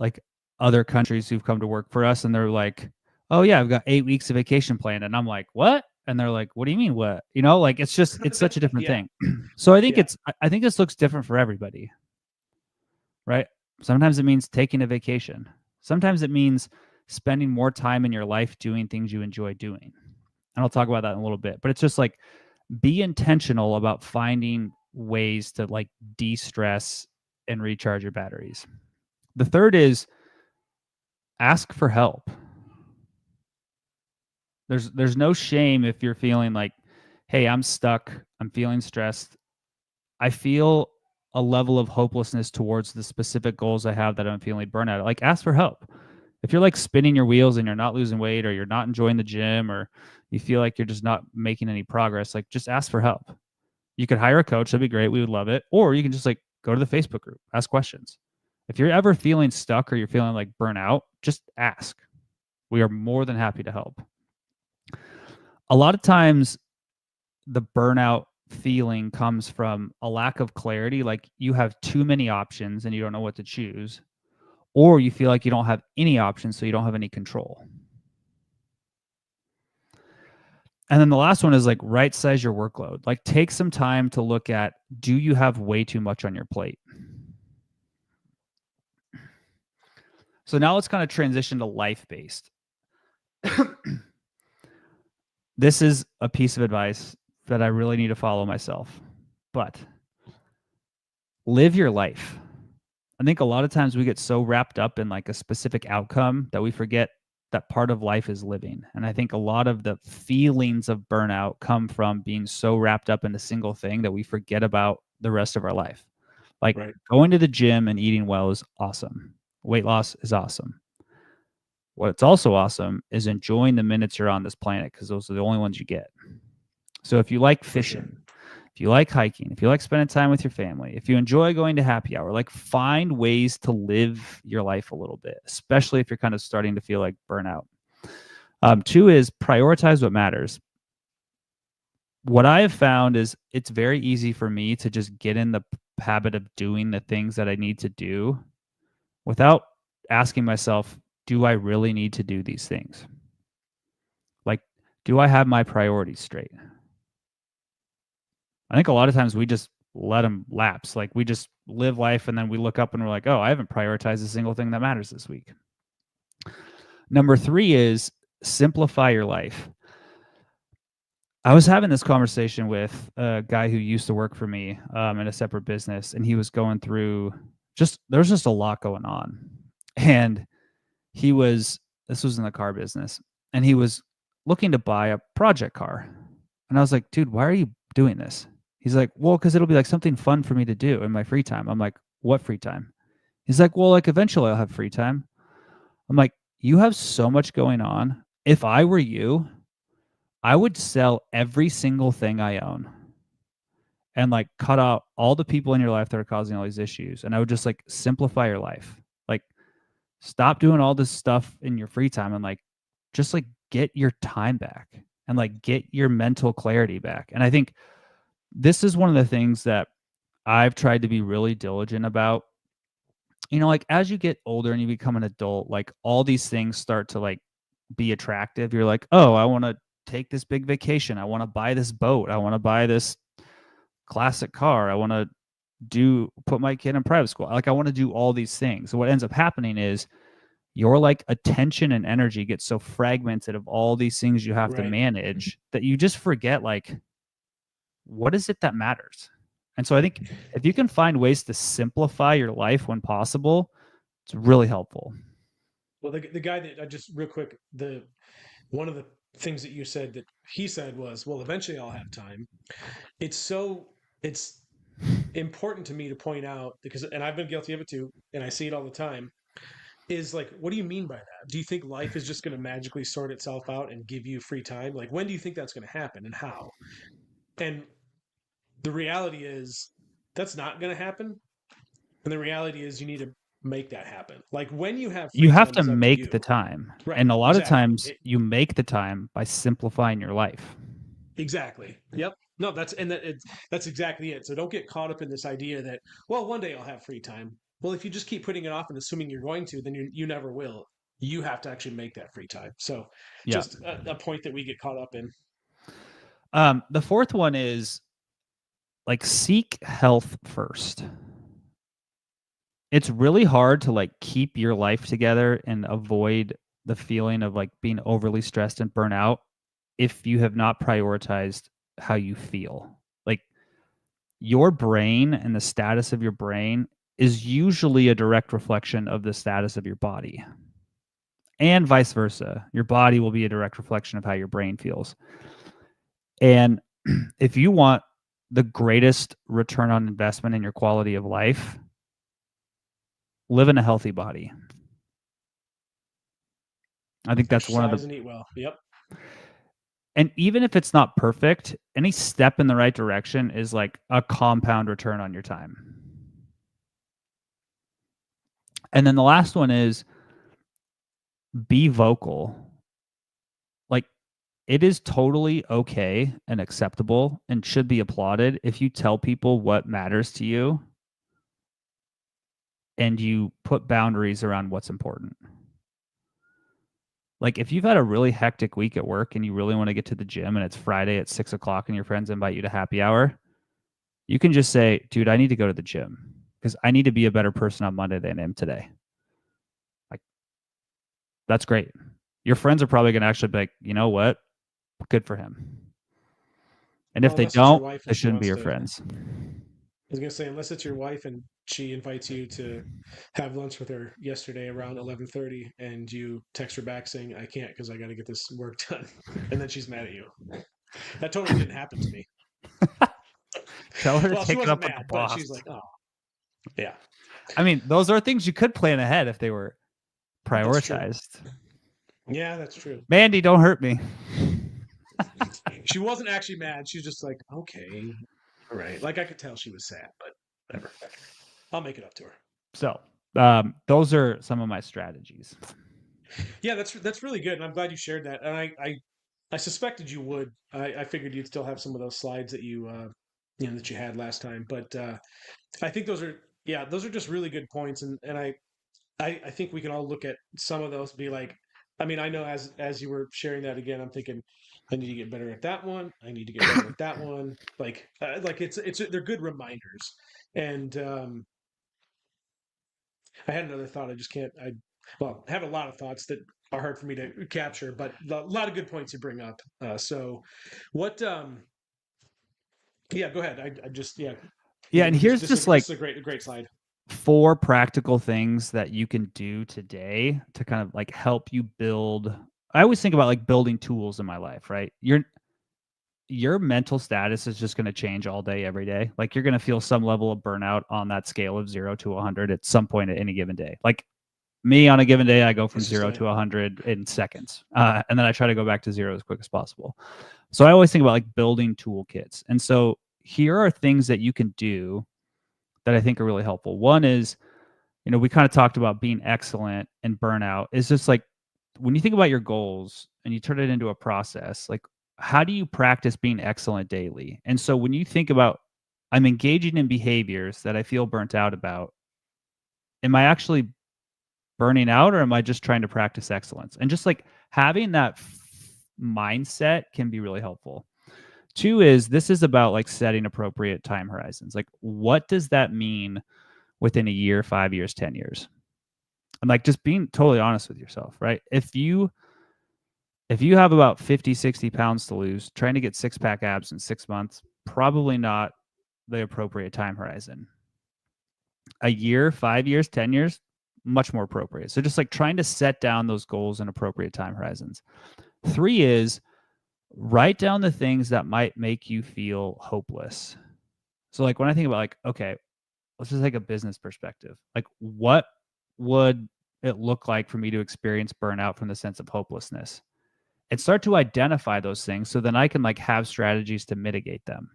like other countries who've come to work for us, and they're like, "Oh yeah, I've got 8 weeks of vacation planned," and I'm like, "What?" And they're like, "What do you mean what?" Like it's such a different thing. So I think I think this looks different for everybody, right? Sometimes it means taking a vacation. Sometimes it means spending more time in your life doing things you enjoy doing. And I'll talk about that in a little bit. But it's just like, be intentional about finding ways to like de-stress and recharge your batteries. The third is ask for help. There's no shame if you're feeling like, hey, I'm stuck, I'm feeling stressed, I feel a level of hopelessness towards the specific goals I have that I'm feeling burnout. Like, ask for help. If you're like spinning your wheels and you're not losing weight, or you're not enjoying the gym, or you feel like you're just not making any progress, like just ask for help. You could hire a coach. That'd be great. We would love it. Or you can just like go to the Facebook group, ask questions. If you're ever feeling stuck or you're feeling like burnout, just ask. We are more than happy to help. A lot of times the burnout feeling comes from a lack of clarity. Like you have too many options and you don't know what to choose, or you feel like you don't have any options, so you don't have any control. And then the last one is like right size your workload. Like take some time to look at, do you have way too much on your plate? So now let's kind of transition to life-based. This is a piece of advice that I really need to follow myself, but live your life. I think a lot of times we get so wrapped up in like a specific outcome that we forget that part of life is living. And I think a lot of the feelings of burnout come from being so wrapped up in a single thing that we forget about the rest of our life. Like going to the gym and eating well is awesome. Weight loss is awesome. What's also awesome is enjoying the minutes you're on this planet, because those are the only ones you get. So if you like fishing, if you like hiking, if you like spending time with your family, if you enjoy going to happy hour, like find ways to live your life a little bit, especially if you're kind of starting to feel like burnout. 2 is prioritize what matters. what I have found is it's very easy for me to just get in the habit of doing the things that I need to do without asking myself, do I really need to do these things? Like, do I have my priorities straight? I think a lot of times we just let them lapse. Like, we just live life and then we look up and we're like, oh, I haven't prioritized a single thing that matters this week. Number 3 is simplify your life. I was having this conversation with a guy who used to work for me in a separate business, and he was going through there's just a lot going on. And this was in the car business, and he was looking to buy a project car. And I was like, dude, why are you doing this? He's like, well, because it'll be like something fun for me to do in my free time. I'm like, what free time? He's like, well, like eventually I'll have free time. I'm like, you have so much going on. If I were you, I would sell every single thing I own and like cut out all the people in your life that are causing all these issues. And I would just like simplify your life. Like, stop doing all this stuff in your free time and like just like get your time back and like get your mental clarity back. And I think this is one of the things that I've tried to be really diligent about. You know, like as you get older and you become an adult, like all these things start to like be attractive. You're like, oh, I want to take this big vacation. I want to buy this boat. I want to buy this classic car. I want to put my kid in private school. Like I want to do all these things. So what ends up happening is your like attention and energy gets so fragmented of all these things you have to manage that you just forget like, what is it that matters? And so I think if you can find ways to simplify your life when possible, it's really helpful. Well, the guy that I just real quick, one of the things that you said that he said was, well, eventually I'll have time. It's important to me to point out because, and I've been guilty of it too, and I see it all the time, is like, what do you mean by that? Do you think life is just going to magically sort itself out and give you free time? Like, when do you think that's going to happen and how? And the reality is that's not going to happen. And the reality is you need to make that happen. Like when you have free you have time, to make the time. Right, and a lot of exactly. times you make the time by simplifying your life. Exactly. Yep. No, that's exactly it. So don't get caught up in this idea that, well, one day I'll have free time. Well, if you just keep putting it off and assuming you're going to, then you never will. You have to actually make that free time. So just a point that we get caught up in. The fourth one is like seek health first. It's really hard to like keep your life together and avoid the feeling of like being overly stressed and burnt out if you have not prioritized how you feel. Like your brain and the status of your brain is usually a direct reflection of the status of your body. And vice versa. Your body will be a direct reflection of how your brain feels. And if you want the greatest return on investment in your quality of life, live in a healthy body. I think that's one of the... and eat well. Yep. And even if it's not perfect, any step in the right direction is like a compound return on your time. And then the last one is be vocal. Like, it is totally okay and acceptable and should be applauded if you tell people what matters to you and you put boundaries around what's important. Like if you've had a really hectic week at work and you really want to get to the gym and it's Friday at 6:00 and your friends invite you to happy hour, you can just say, dude, I need to go to the gym because I need to be a better person on Monday than I am today. Like, that's great. Your friends are probably going to actually be like, you know what? Good for him. And if they don't, they shouldn't be your friends. I was going to say, unless it's your wife and she invites you to have lunch with her yesterday around 11:30 and you text her back saying, I can't because I got to get this work done. And then she's mad at you. That totally didn't happen to me. Tell her to take it up with the boss. But she's like, oh, yeah. I mean, those are things you could plan ahead if they were prioritized. Yeah, that's true. Mandy, don't hurt me. She wasn't actually mad. She was just like, okay. All right. Like I could tell she was sad, but whatever. I'll make it up to her. So those are some of my strategies. Yeah, that's really good. And I'm glad you shared that. And I suspected you would. I figured you'd still have some of those slides that that you had last time. But I think those are just really good points, and I think we can all look at some of those, and be like, I mean, I know as you were sharing that again, I'm thinking, I need to get better at that one. I need to get better at that one. Like it's they're good reminders. And I had another thought. I just can't. I have a lot of thoughts that are hard for me to capture, but a lot of good points you bring up. So, what? Yeah, go ahead. I just Yeah, and here's just like this is a great slide. 4 practical things that you can do today to kind of like help you build. I always think about like building tools in my life, right? Your mental status is just going to change all day, every day. Like you're going to feel some level of burnout on that scale of 0 to 100 at some point at any given day. Like me on a given day, I go from 0 to 100 in seconds. And then I try to go back to 0 as quick as possible. So I always think about like building toolkits. And so here are things that you can do that I think are really helpful. One is, we kind of talked about being excellent and burnout. It's just like when you think about your goals and you turn it into a process, like how do you practice being excellent daily? And so when you think about, I'm engaging in behaviors that I feel burnt out about, am I actually burning out, or am I just trying to practice excellence? And just like having that mindset can be really helpful. 2 is, this is about like setting appropriate time horizons. Like what does that mean within a year, 5 years, 10 years? And like just being totally honest with yourself, right? If you have about 50, 60 pounds to lose, trying to get 6-pack abs in 6 months, probably not the appropriate time horizon. A year, 5 years, 10 years, much more appropriate. So just like trying to set down those goals in appropriate time horizons. 3 is, write down the things that might make you feel hopeless. So like when I think about like, okay, let's just take a business perspective. Like what would it look like for me to experience burnout from the sense of hopelessness? And start to identify those things so then I can like have strategies to mitigate them,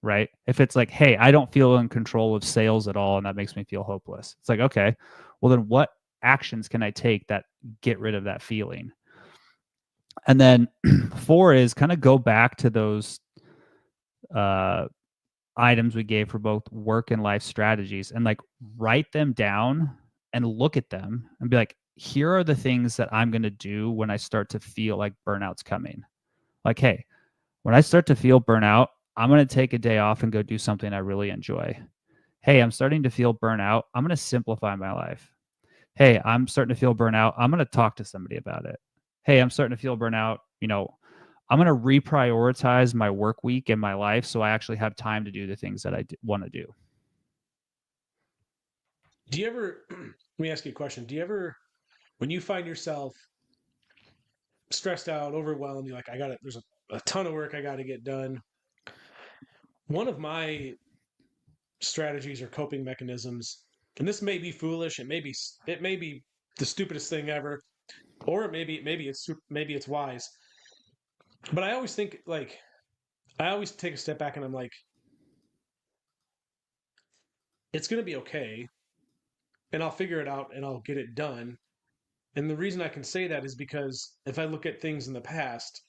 right? If it's like, hey, I don't feel in control of sales at all and that makes me feel hopeless. It's like, okay, well then what actions can I take that get rid of that feeling? And then 4 is kind of go back to those items we gave for both work and life strategies and like write them down and look at them and be like, here are the things that I'm going to do when I start to feel like burnout's coming. Like, hey, when I start to feel burnout, I'm going to take a day off and go do something I really enjoy. Hey, I'm starting to feel burnout. I'm going to simplify my life. Hey, I'm starting to feel burnout. I'm going to talk to somebody about it. Hey, I'm starting to feel burnout. I'm going to reprioritize my work week and my life so I actually have time to do the things that I want to do. Do you ever, let me ask you a question. Do you ever, when you find yourself stressed out, overwhelmed, you're like, there's a ton of work I got to get done. One of my strategies or coping mechanisms, and this may be foolish, it may be the stupidest thing ever, or maybe it's wise. But I always think like, I always take a step back and I'm like, it's going to be okay. And I'll figure it out and I'll get it done. And the reason I can say that is because if I look at things in the past,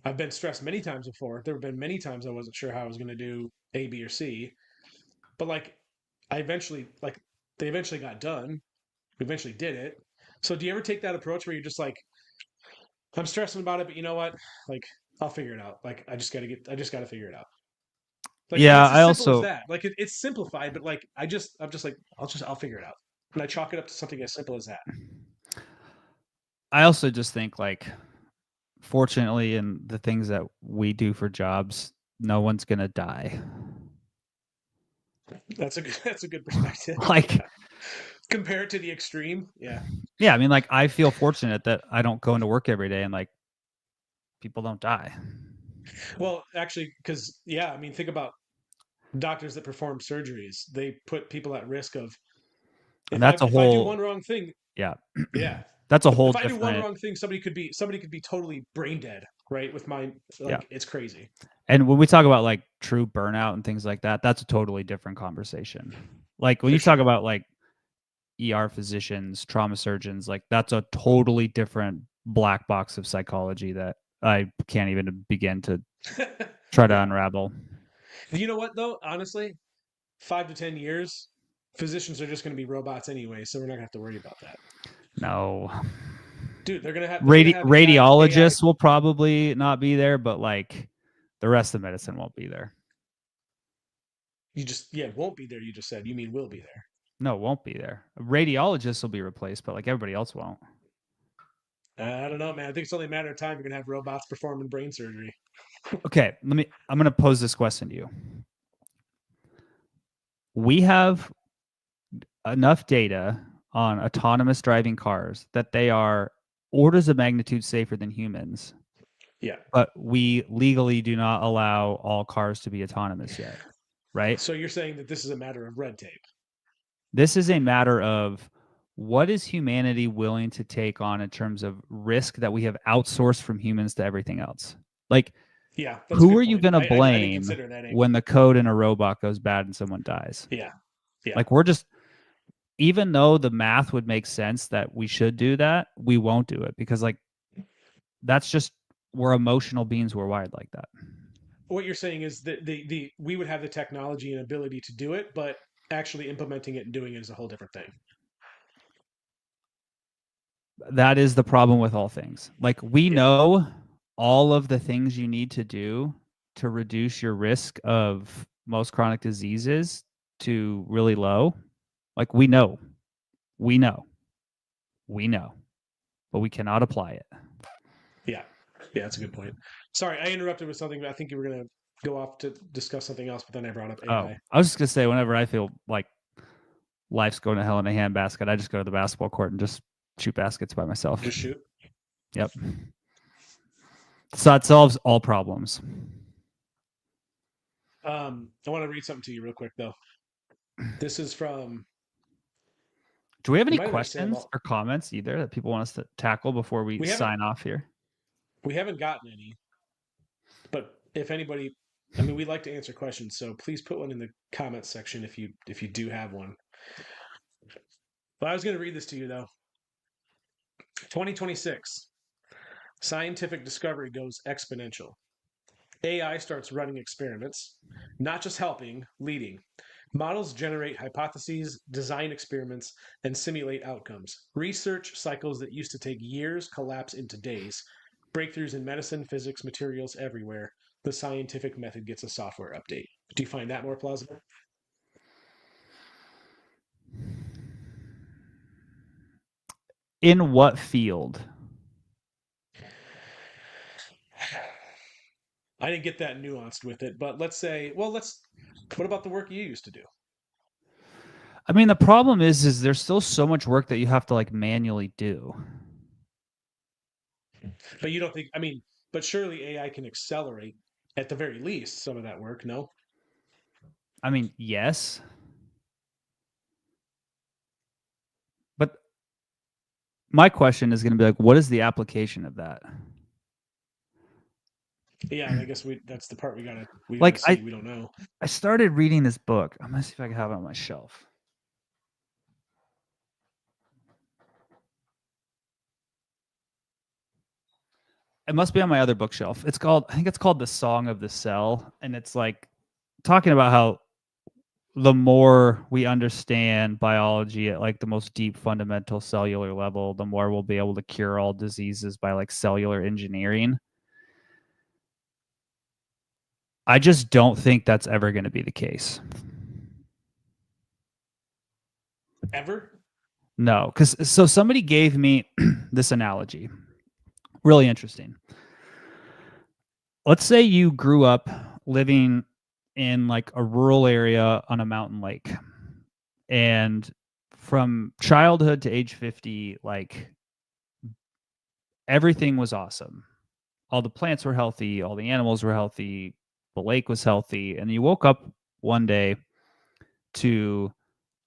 I've been stressed many times before. There have been many times I wasn't sure how I was going to do A, B, or C. But like, they eventually got done. We eventually did it. So do you ever take that approach where you're just like, I'm stressing about it, but you know what? Like, I'll figure it out. Like, I just got to figure it out. Like, yeah, it's as I simple also as that. Like, it's simplified, but like, I'm just like, I'll figure it out. And I chalk it up to something as simple as that. I also just think like, fortunately, in the things that we do for jobs, no one's gonna die. That's a good perspective. Like, compared to the extreme, yeah. I mean, like I feel fortunate that I don't go into work every day and like people don't die. Well, actually, because I mean, think about doctors that perform surgeries. They put people at risk of. And that's if I do one wrong thing, yeah. That's a whole if I different. do one wrong thing, somebody could be totally brain dead, right? With my it's crazy. And when we talk about like true burnout and things like that, that's a totally different conversation. Like when you talk about like ER physicians, trauma surgeons, like that's a totally different black box of psychology that I can't even begin to try to unravel. You know what, though? Honestly, 5 to 10 years, physicians are just going to be robots anyway, so we're not going to have to worry about that. No. Dude, they're going to have AI. Radiologists will probably not be there, but like the rest of medicine won't be there. Won't be there, you just said. You mean will be there. No, won't be there. Radiologists will be replaced, but like everybody else won't. I don't know, man. I think it's only a matter of time you're going to have robots performing brain surgery. Okay, I'm going to pose this question to you. We have enough data on autonomous driving cars that they are orders of magnitude safer than humans. Yeah. But we legally do not allow all cars to be autonomous yet, right? So you're saying that this is a matter of red tape. This is a matter of what is humanity willing to take on in terms of risk that we have outsourced from humans to everything else? Like, yeah, who are you going to blame when when the code in a robot goes bad and someone dies? Yeah. Like, even though the math would make sense that we should do that, we won't do it because, like, that's just, we're emotional beings. We're wired like that. What you're saying is that we would have the technology and ability to do it, but actually implementing it and doing it is a whole different thing. That is the problem with all things. Like, we know all of the things you need to do to reduce your risk of most chronic diseases to really low. Like, we know, but we cannot apply it. Yeah, that's a good point. Sorry, I interrupted with something, but I think you were going to go off to discuss something else, but then I brought up AI. Oh, I was just going to say, whenever I feel like life's going to hell in a handbasket, I just go to the basketball court and just shoot baskets by myself. Just shoot? Yep. So that solves all problems. I want to read something to you real quick, though. This is from... Do we have any questions or comments either that people want us to tackle before we sign off here? We haven't gotten any. But if anybody... I mean, we'd like to answer questions, so please put one in the comments section if you do have one. But I was going to read this to you, though. 2026. Scientific discovery goes exponential. AI starts running experiments, not just helping, leading. Models generate hypotheses, design experiments, and simulate outcomes. Research cycles that used to take years collapse into days. Breakthroughs in medicine, physics, materials everywhere. The scientific method gets a software update. Do you find that more plausible? In what field? I didn't get that nuanced with it, but let's say, what about the work you used to do? I mean, the problem is there's still so much work that you have to like manually do. But you don't think, but surely AI can accelerate at the very least some of that work, no? I mean, yes. But my question is going to be like, what is the application of that? Yeah, I guess that's the part we gotta see. We don't know. I started reading this book. I'm gonna see if I can have it on my shelf. It must be on my other bookshelf. I think it's called The Song of the Cell, and it's like talking about how the more we understand biology at like the most deep fundamental cellular level, the more we'll be able to cure all diseases by like cellular engineering. I just don't think that's ever going to be the case. Ever? No, so somebody gave me this analogy. Really interesting. Let's say you grew up living in like a rural area on a mountain lake, and from childhood to age 50, like everything was awesome. All the plants were healthy, all the animals were healthy, the lake was healthy, and you woke up one day to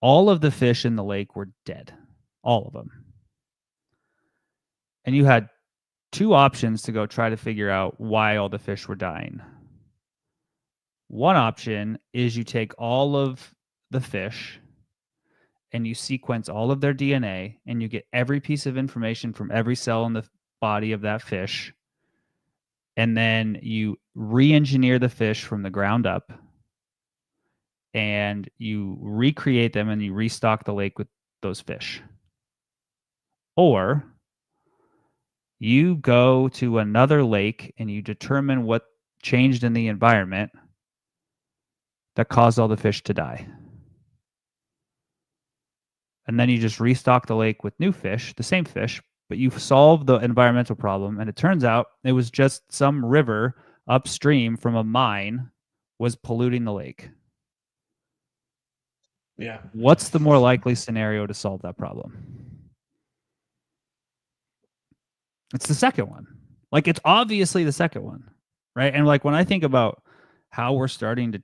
all of the fish in the lake were dead. All of them. And you had two options to go try to figure out why all the fish were dying. One option is you take all of the fish and you sequence all of their DNA and you get every piece of information from every cell in the body of that fish, and then you re-engineer the fish from the ground up, and you recreate them and you restock the lake with those fish. Or you go to another lake and you determine what changed in the environment that caused all the fish to die. And then you just restock the lake with new fish, the same fish, but you've solved the environmental problem. And it turns out it was just some river upstream from a mine was polluting the lake. Yeah. What's the more likely scenario to solve that problem? It's the second one. Like, it's obviously the second one, right? And like, when I think about how we're starting to,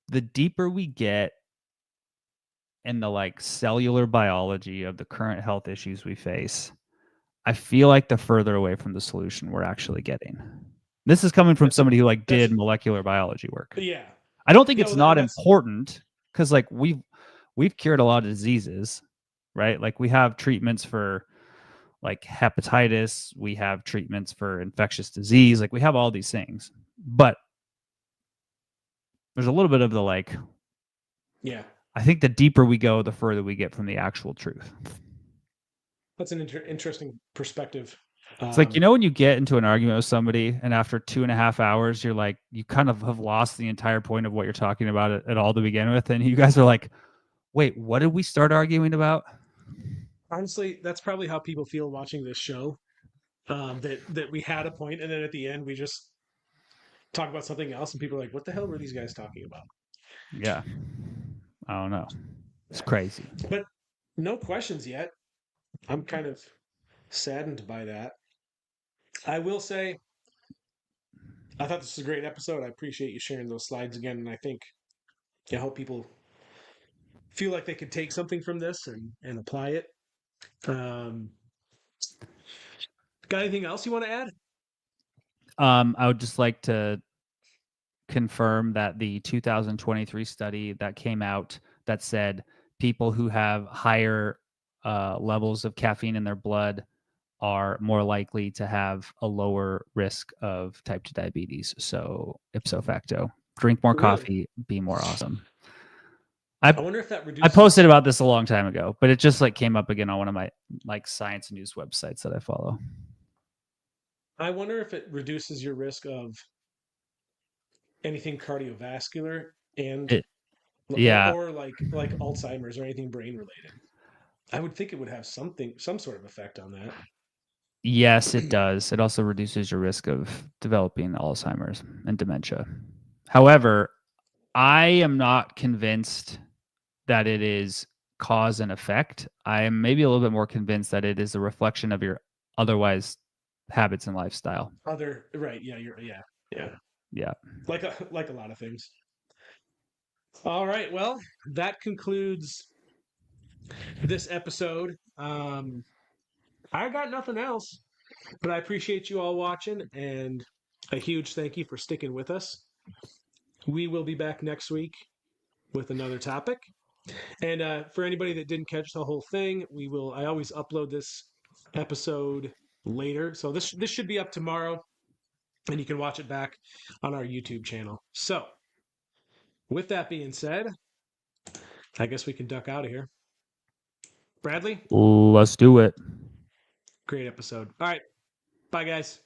the deeper we get in the like cellular biology of the current health issues we face, I feel like the further away from the solution we're actually getting. This is coming from somebody who like did molecular biology work. Yeah. I don't think it's not important, because like we've cured a lot of diseases, right? Like, we have treatments for like hepatitis, we have treatments for infectious disease, like we have all these things. But there's a little bit of the like, yeah, I think the deeper we go, the further we get from the actual truth. That's an interesting perspective. It's like, when you get into an argument with somebody and after 2.5 hours, you're like, you kind of have lost the entire point of what you're talking about at all to begin with. And you guys are like, wait, what did we start arguing about? Honestly, that's probably how people feel watching this show. That we had a point, and then at the end we just talk about something else, and people are like, "What the hell were these guys talking about?" Yeah, I don't know. It's crazy. But no questions yet. I'm kind of saddened by that. I will say, I thought this was a great episode. I appreciate you sharing those slides again, and I hope people feel like they could take something from this and apply it. Got anything else you want to add? I would just like to confirm that the 2023 study that came out that said people who have higher levels of caffeine in their blood are more likely to have a lower risk of type 2 diabetes. So ipso facto, drink more coffee, be more awesome. I wonder if that reduces. I posted about this a long time ago, but it just like came up again on one of my like science news websites that I follow. I wonder if it reduces your risk of anything cardiovascular and or like Alzheimer's or anything brain related. I would think it would have some sort of effect on that. Yes, it does. It also reduces your risk of developing Alzheimer's and dementia. However, I am not convinced that it is cause and effect. I am maybe a little bit more convinced that it is a reflection of your otherwise habits and lifestyle. Right. Yeah. Like a lot of things. All right. Well, that concludes this episode. I got nothing else, but I appreciate you all watching, and a huge thank you for sticking with us. We will be back next week with another topic. And for anybody that didn't catch the whole thing, I always upload this episode later. So this should be up tomorrow, and you can watch it back on our YouTube channel. So with that being said, I guess we can duck out of here. Bradley? Let's do it. Great episode. All right. Bye, guys.